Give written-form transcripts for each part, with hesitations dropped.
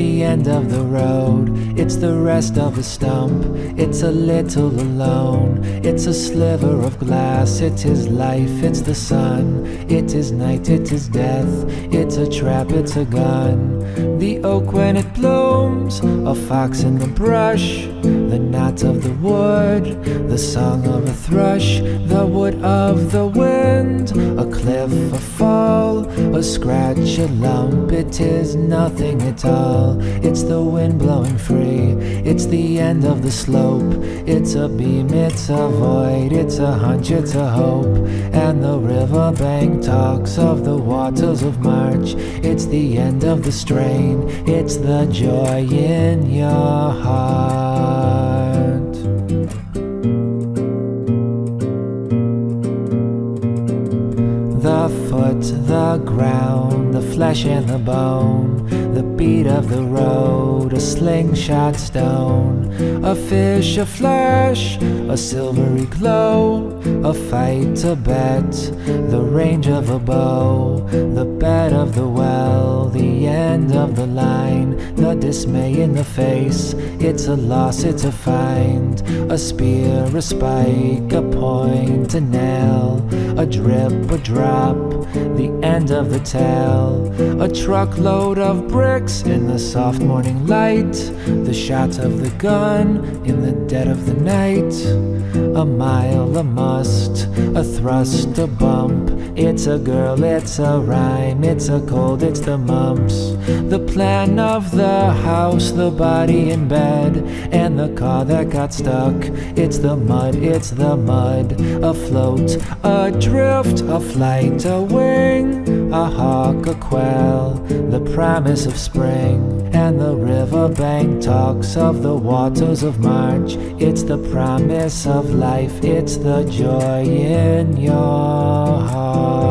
the end of the road, it's the rest of a stump, it's a little alone, it's a sliver of glass, it is life, it's the sun, it is night, it is death, it's a trap, it's a gun. The oak when it blooms, a fox in the brush, the knot of the wood, the song of a thrush, the wood of the wind, a cliff, a fall, a scratch, a lump, it is nothing at all. It's the wind blowing free, it's the end of the slope, it's a beam, it's a void, it's a hunch, it's a hope. And the riverbank talks of the waters of March, it's the end of the strain, it's the joy in your heart. The foot, the ground, the flesh and the bone, the beat of the road, a slingshot stone, a fish, a flash, a silvery glow, a fight, a bet, the range of a bow, the bed of the well, the end of the line, the dismay in the face, it's a loss, it's a find, a spear, a spike, a point, a nail, a drip, a drop, the end of the tale, a truckload of bricks in the soft morning light, the shot of the gun in the dead of the night, a mile, a must, a thrust, a bump, it's a girl, it's a rhyme, it's a cold, it's the mumps, the plan of the house, the body in bed, and the car that got stuck, it's the mud, afloat, adrift, a flight, a wing, a hawk, a quail, the promise of spring, and the riverbank talks of the waters of March, it's the promise of life, it's the joy in your heart.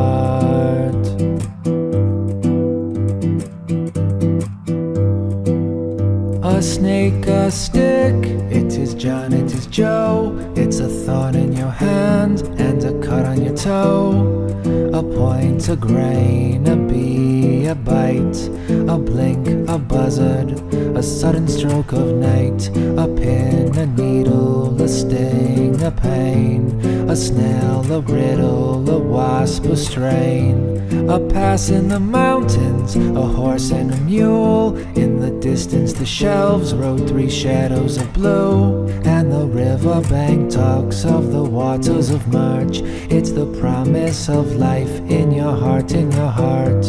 A snake, a stick, it is John, it is Joe, it's a thorn in your hand and a cut on your toe, a point, a grain, a bee, a bite, a blink, a buzzard, a sudden stroke of night, a pin, a needle, a sting, a pain, a snail, a riddle, a wasp, a strain, a pass in the mountains, a horse and a mule, in the distance the shelves rode three shadows of blue, and the riverbank talks of the waters of March, it's the promise of life in your heart, in your heart,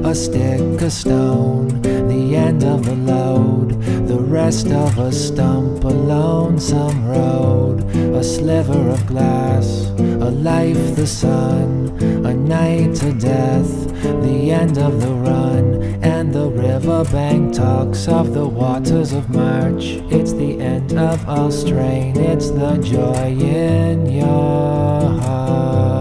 a stick, a stone, the end of the load, the rest of a stump, a lonesome road, a sliver of glass, a life, the sun, a night, a death, the end of the run, and the riverbank talks of the waters of March, it's the end of all strain, it's the joy in your heart.